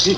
Di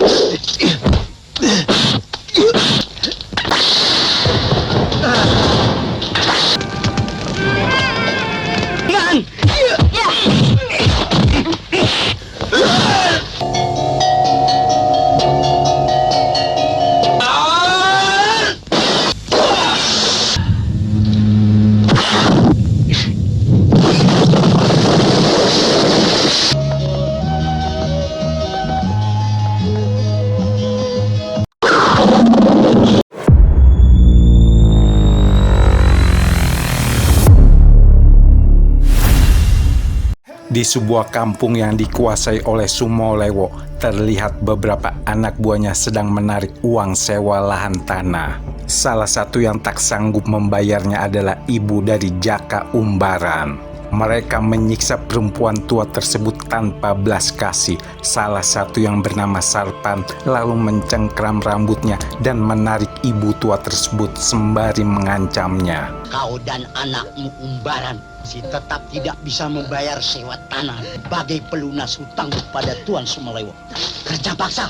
sebuah kampung yang dikuasai oleh Sumolewo, terlihat beberapa anak buahnya sedang menarik uang sewa lahan tanah. Salah satu yang tak sanggup membayarnya adalah ibu dari Jaka Umbaran. Mereka menyiksa perempuan tua tersebut tanpa belas kasih. Salah satu yang bernama Sarpan lalu mencengkram rambutnya dan menarik ibu tua tersebut sembari mengancamnya. Kau dan anakmu Umbaran si tetap tidak bisa membayar sewa tanah sebagai pelunas hutang kepada Tuan Sumolewo. Kerja paksa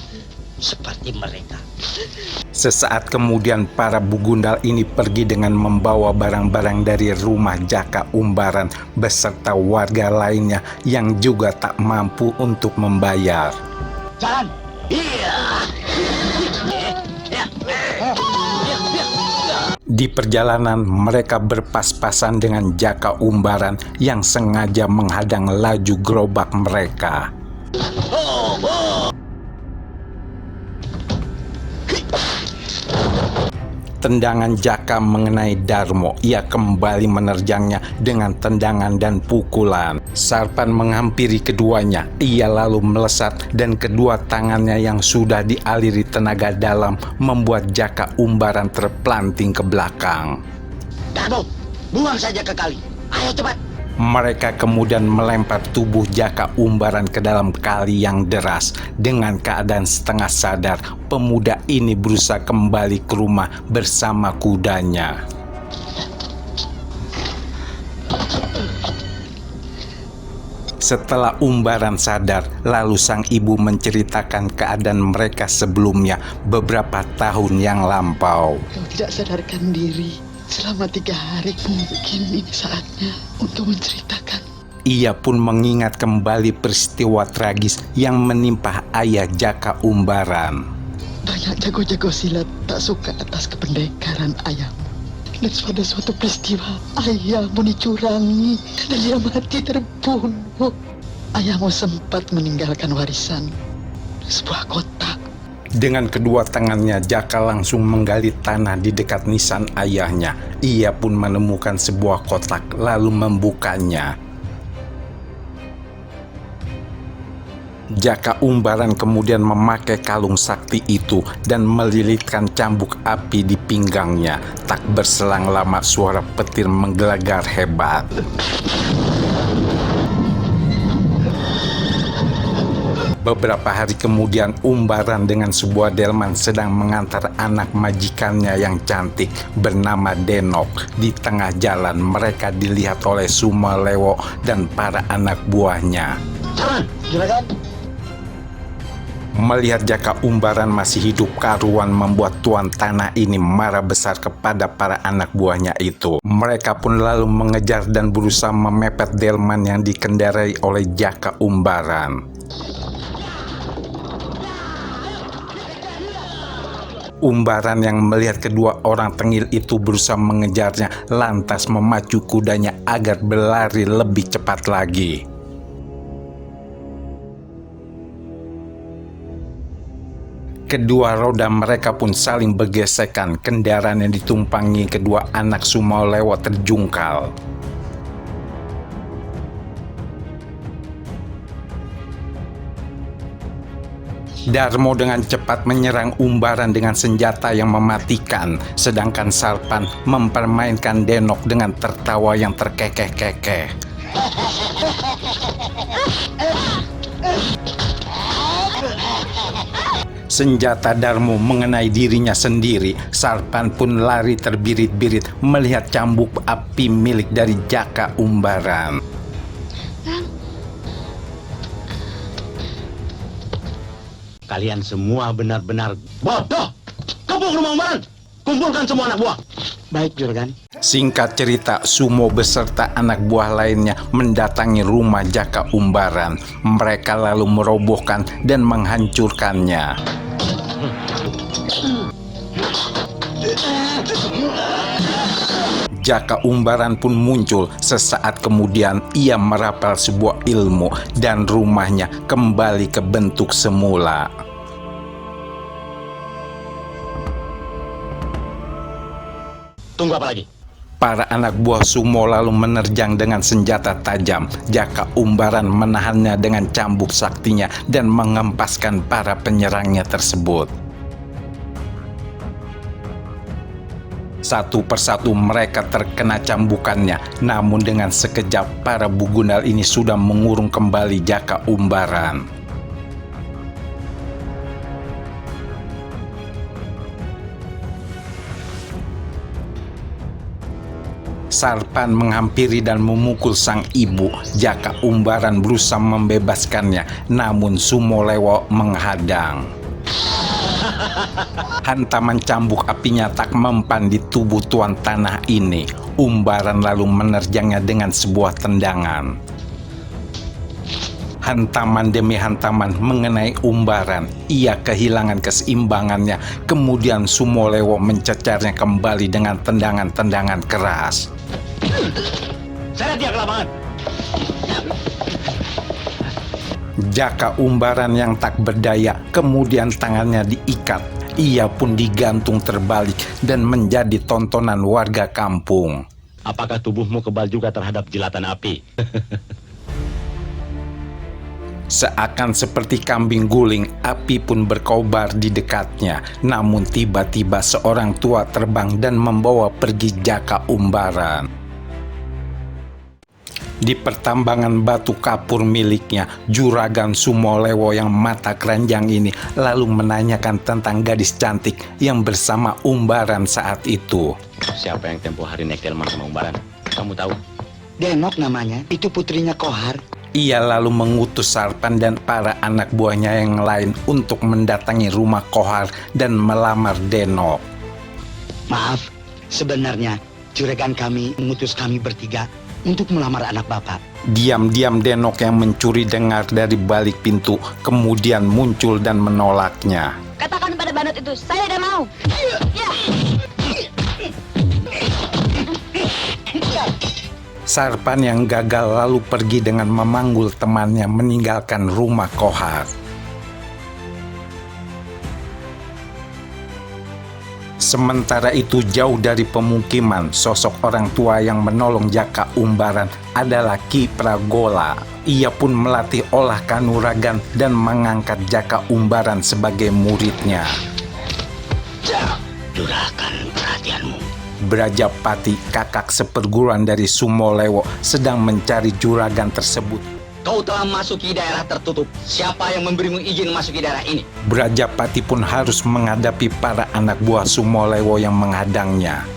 seperti mereka. Sesaat kemudian para bugundal ini pergi dengan membawa barang-barang dari rumah Jaka Umbaran beserta warga lainnya yang juga tak mampu untuk membayar. Jalan! Iya! Di perjalanan mereka berpas-pasan dengan Jaka Umbaran yang sengaja menghadang laju gerobak mereka. Tendangan Jaka mengenai Darmo, ia kembali menerjangnya dengan tendangan dan pukulan. Sarpan menghampiri keduanya, ia lalu melesat dan kedua tangannya yang sudah dialiri tenaga dalam membuat Jaka Umbaran terpelanting ke belakang. Darmo, buang saja ke kali. Ayo cepat. Mereka kemudian melempar tubuh Jaka Umbaran ke dalam kali yang deras. Dengan keadaan setengah sadar, pemuda ini berusaha kembali ke rumah bersama kudanya. Setelah Umbaran sadar, lalu sang ibu menceritakan keadaan mereka sebelumnya beberapa tahun yang lampau. Kau tidak sadarkan diri selama 3 hari, mungkin ini saatnya untuk menceritakan. Ia pun mengingat kembali peristiwa tragis yang menimpa ayah Jaka Umbaran. Banyak jago-jago silat tak suka atas kependekaran ayahmu. Dan pada suatu peristiwa, ayahmu dicurangi dan dia mati terbunuh. Ayahmu sempat meninggalkan warisan sebuah kotak. Dengan kedua tangannya, Jaka langsung menggali tanah di dekat nisan ayahnya. Ia pun menemukan sebuah kotak, lalu membukanya. Jaka Umbaran kemudian memakai kalung sakti itu dan melilitkan cambuk api di pinggangnya. Tak berselang lama suara petir menggelegar hebat. Beberapa hari kemudian, Umbaran dengan sebuah delman sedang mengantar anak majikannya yang cantik bernama Denok. Di tengah jalan mereka dilihat oleh Sumolewo dan para anak buahnya. Melihat Jaka Umbaran masih hidup, karuan membuat tuan tanah ini marah besar kepada para anak buahnya itu. Mereka pun lalu mengejar dan berusaha memepet delman yang dikendarai oleh Jaka Umbaran. Umbaran yang melihat kedua orang tengil itu berusaha mengejarnya, lantas memacu kudanya agar berlari lebih cepat lagi. Kedua roda mereka pun saling bergesekan. Kendaraan yang ditumpangi kedua anak Sumolewo terjungkal. Darmo dengan cepat menyerang Umbaran dengan senjata yang mematikan, sedangkan Sarpan mempermainkan Denok dengan tertawa yang terkekeh-kekeh. Senjata Darmo mengenai dirinya sendiri. Sarpan pun lari terbirit-birit melihat cambuk api milik dari Jaka Umbaran. Kalian semua benar-benar bodoh. Kepung rumah umbaran. Kumpulkan semua anak buah. Baik, Juragan. Singkat cerita, Sumo beserta anak buah lainnya mendatangi rumah Jaka Umbaran. Mereka lalu merobohkan dan menghancurkannya. Jaka Umbaran pun muncul. Sesaat kemudian ia merapal sebuah ilmu dan rumahnya kembali ke bentuk semula. Tunggu apa lagi? Para anak buah Sumo lalu menerjang dengan senjata tajam. Jaka Umbaran menahannya dengan cambuk saktinya dan mengempaskan para penyerangnya tersebut. Satu persatu mereka terkena cambukannya, namun dengan sekejap para bugundal ini sudah mengurung kembali Jaka Umbaran. Sarpan menghampiri dan memukul sang ibu. Jaka Umbaran berusaha membebaskannya, namun Sumo Lewo menghadang. Hantaman cambuk apinya tak mempan di tubuh tuan tanah ini. Umbaran lalu menerjangnya dengan sebuah tendangan. Hantaman demi hantaman mengenai Umbaran. Ia kehilangan keseimbangannya. Kemudian Sumo Lewo mencecarnya kembali dengan tendangan-tendangan keras. Seret dia ke lapangan. Jaka Umbaran yang tak berdaya, kemudian tangannya diikat. Ia pun digantung terbalik dan menjadi tontonan warga kampung. Apakah tubuhmu kebal juga terhadap jilatan api? Seakan seperti kambing guling, api pun berkobar di dekatnya. Namun tiba-tiba seorang tua terbang dan membawa pergi Jaka Umbaran. Di pertambangan batu kapur miliknya, Juragan Sumo Lewo yang mata keranjang ini lalu menanyakan tentang gadis cantik yang bersama Umbaran saat itu. Siapa yang tempo hari naik delman sama Umbaran? Kamu tahu? Denok namanya, itu putrinya Kohar. Ia lalu mengutus Sarpan dan para anak buahnya yang lain untuk mendatangi rumah Kohar dan melamar Denok. Maaf, sebenarnya juragan kami mengutus kami bertiga untuk melamar anak bapak. Diam-diam Denok yang mencuri dengar dari balik pintu, kemudian muncul dan menolaknya. Katakan pada bandot itu, saya tidak mau. Sarpan yang gagal lalu pergi dengan memanggul temannya meninggalkan rumah Kohar. Sementara itu jauh dari pemukiman, sosok orang tua yang menolong Jaka Umbaran adalah Ki Pragola. Ia pun melatih olah kanuragan dan mengangkat Jaka Umbaran sebagai muridnya. Curahkan perhatianmu. Brajapati, kakak seperguruan dari Sumo Lewo, sedang mencari juragan tersebut. Kau telah masuki daerah tertutup. Siapa yang memberimu izin masuki daerah ini? Brajapati pun harus menghadapi para anak buah Sumo Lewo yang menghadangnya.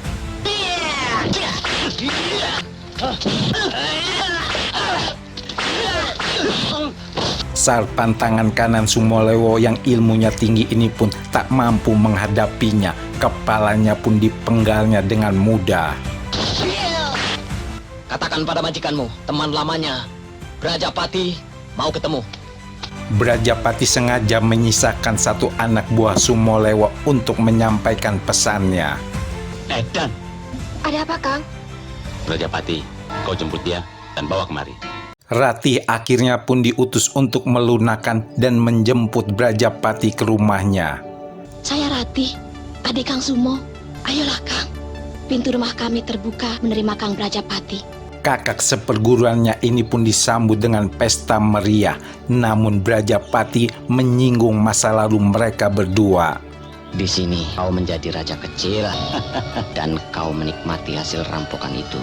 Sarpan tangan kanan Sumo Lewo yang ilmunya tinggi ini pun tak mampu menghadapinya. Kepalanya pun dipenggalnya dengan mudah. Katakan pada majikanmu, teman lamanya, Brajapati mau ketemu. Brajapati sengaja menyisakan satu anak buah Sumo Lewo untuk menyampaikan pesannya. Dan Ada apa, Kang? Brajapati, kau jemput dia dan bawa kemari. Ratih akhirnya pun diutus untuk melunakkan dan menjemput Brajapati ke rumahnya. Saya Ratih, adik Kang Sumo. Ayolah, Kang. Pintu rumah kami terbuka menerima Kang Brajapati. Kakak seperguruannya ini pun disambut dengan pesta meriah. Namun Brajapati menyinggung masa lalu mereka berdua. Di sini kau menjadi raja kecil dan kau menikmati hasil rampokan itu.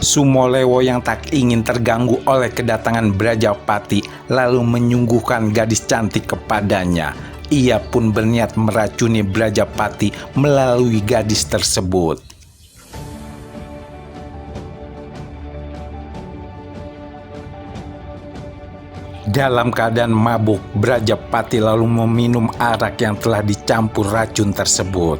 Sumo Lewo yang tak ingin terganggu oleh kedatangan Brajapati lalu menyungguhkan gadis cantik kepadanya. Ia pun berniat meracuni Brajapati melalui gadis tersebut. Dalam keadaan mabuk, Brajapati lalu meminum arak yang telah dicampur racun tersebut.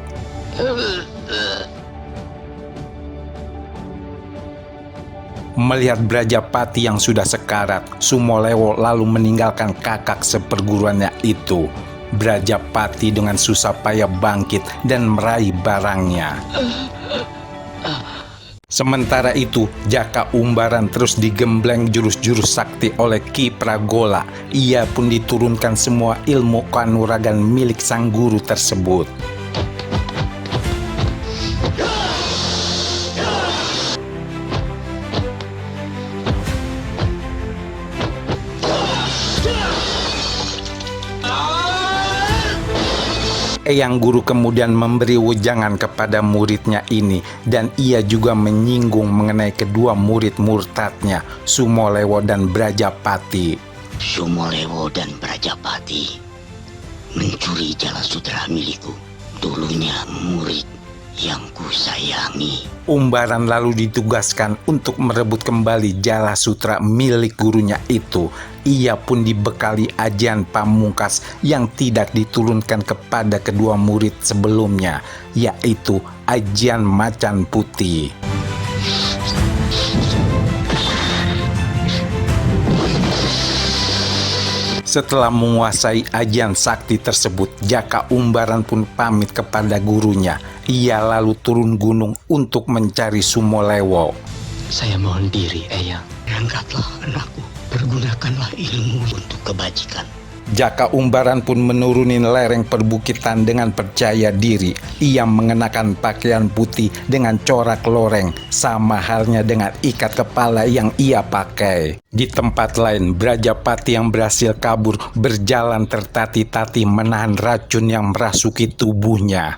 Melihat Brajapati yang sudah sekarat, Sumolewo lalu meninggalkan kakak seperguruannya itu. Brajapati dengan susah payah bangkit dan meraih barangnya. Sementara itu, Jaka Umbaran terus digembleng jurus-jurus sakti oleh Ki Pragola. Ia pun diturunkan semua ilmu kanuragan milik sang guru tersebut. Eyang Guru kemudian memberi wejangan kepada muridnya ini, dan ia juga menyinggung mengenai kedua murid murtadnya, Sumolewo dan Brajapati. Sumolewo dan Brajapati mencuri Jalasutra milikku. Dulunya murid yang kusayangi. Umbaran lalu ditugaskan untuk merebut kembali Jalasutra milik gurunya itu. Ia pun dibekali ajian pamungkas yang tidak diturunkan kepada kedua murid sebelumnya, yaitu ajian macan putih. Setelah menguasai ajian sakti tersebut, Jaka Umbaran pun pamit kepada gurunya. Ia lalu turun gunung untuk mencari Sumolewo. Saya mohon diri, Eyang. Angkatlah anakku. Pergunakanlah ilmu untuk kebajikan. Jaka Umbaran pun menuruni lereng perbukitan dengan percaya diri. Ia mengenakan pakaian putih dengan corak loreng, sama halnya dengan ikat kepala yang ia pakai. Di tempat lain, Brajapati yang berhasil kabur berjalan tertati-tati menahan racun yang merasuki tubuhnya.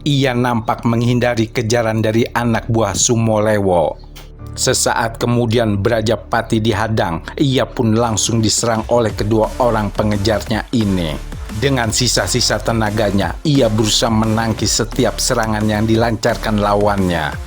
Ia nampak menghindari kejaran dari anak buah Sumolewo. Sesaat kemudian Brajapati dihadang, ia pun langsung diserang oleh kedua orang pengejarnya ini. Dengan sisa-sisa tenaganya, ia berusaha menangkis setiap serangan yang dilancarkan lawannya.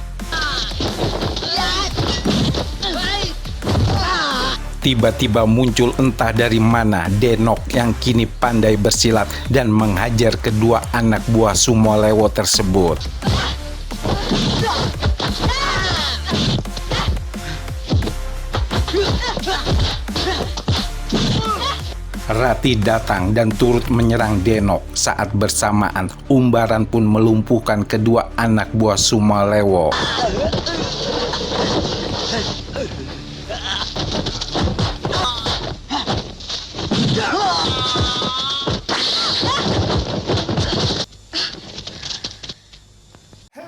Tiba-tiba muncul entah dari mana Denok yang kini pandai bersilat dan menghajar kedua anak buah Sumolewo tersebut. Rati datang dan turut menyerang Denok. Saat bersamaan, Umbaran pun melumpuhkan kedua anak buah Sumolewo.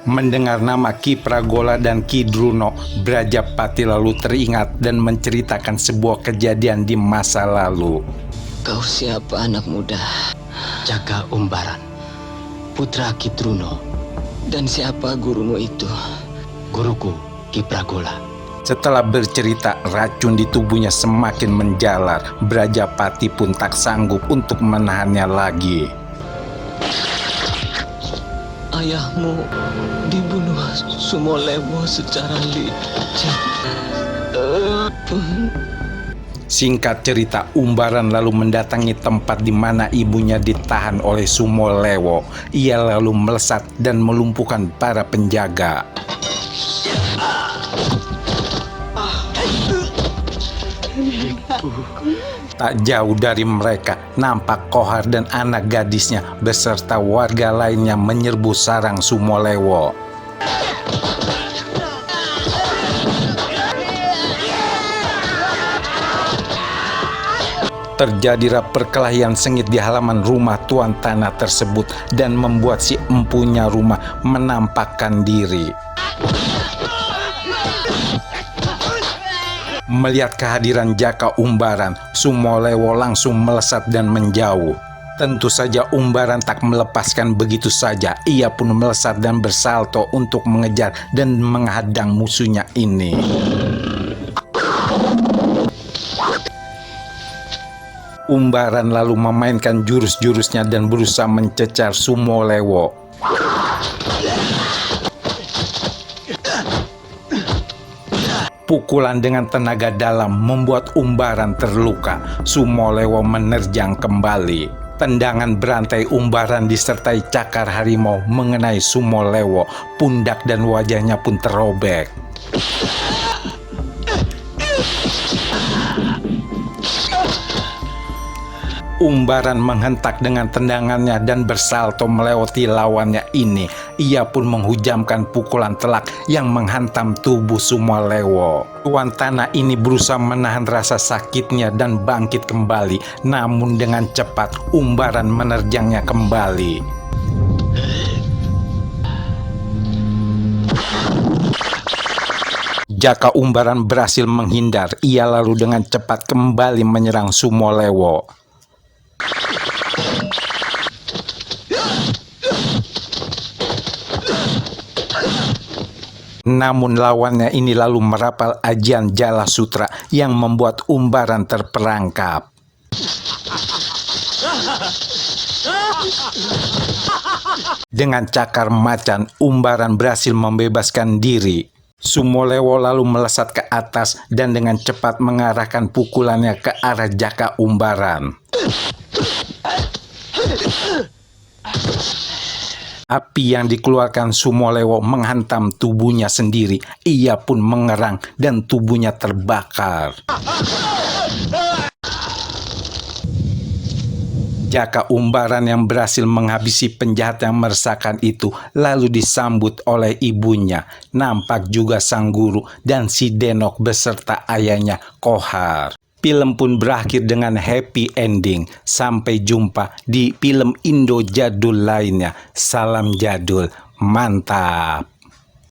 Mendengar nama Ki Pragola dan Ki Druno, Brajapati lalu teringat dan menceritakan sebuah kejadian di masa lalu. Kau siapa, anak muda? Jaka Umbaran, putra Ki Druno. Dan siapa gurumu itu? Guruku Ki Pragola. Setelah bercerita, racun di tubuhnya semakin menjalar. Brajapati pun tak sanggup untuk menahannya lagi. Ayahmu dibunuh Sumolewo secara licik. Singkat cerita, Umbaran lalu mendatangi tempat di mana ibunya ditahan oleh Sumolewo. Ia lalu melesat dan melumpuhkan para penjaga. Tak jauh dari mereka, nampak Kohar dan anak gadisnya beserta warga lainnya menyerbu sarang Sumolewo. Terjadilah perkelahian sengit di halaman rumah tuan tanah tersebut dan membuat si empunya rumah menampakkan diri. Melihat kehadiran Jaka Umbaran, Sumolewo langsung melesat dan menjauh. Tentu saja Umbaran tak melepaskan begitu saja. Ia pun melesat dan bersalto untuk mengejar dan menghadang musuhnya ini. Umbaran lalu memainkan jurus-jurusnya dan berusaha mencecar Sumolewo. Pukulan dengan tenaga dalam membuat Umbaran terluka. Sumolewo menerjang kembali. Tendangan berantai Umbaran disertai cakar harimau mengenai Sumolewo. Pundak dan wajahnya pun terobek. Umbaran menghentak dengan tendangannya dan bersalto melewati lawannya ini. Ia pun menghujamkan pukulan telak yang menghantam tubuh Sumolewo. Tuan tanah ini berusaha menahan rasa sakitnya dan bangkit kembali. Namun dengan cepat Umbaran menerjangnya kembali. Jaka Umbaran berhasil menghindar. Ia lalu dengan cepat kembali menyerang Sumolewo. Namun lawannya ini lalu merapal ajian Jala Sutra yang membuat Umbaran terperangkap. Dengan cakar macan, Umbaran berhasil membebaskan diri. Sumolewo lalu melesat ke atas dan dengan cepat mengarahkan pukulannya ke arah Jaka Umbaran. Api yang dikeluarkan Sumolewo menghantam tubuhnya sendiri. Ia pun mengerang dan tubuhnya terbakar. Jaka Umbaran yang berhasil menghabisi penjahat yang meresahkan itu lalu disambut oleh ibunya. Nampak juga sang guru dan si Denok beserta ayahnya Kohar. Film pun berakhir dengan happy ending. Sampai jumpa di film Indo jadul lainnya. Salam jadul, mantap.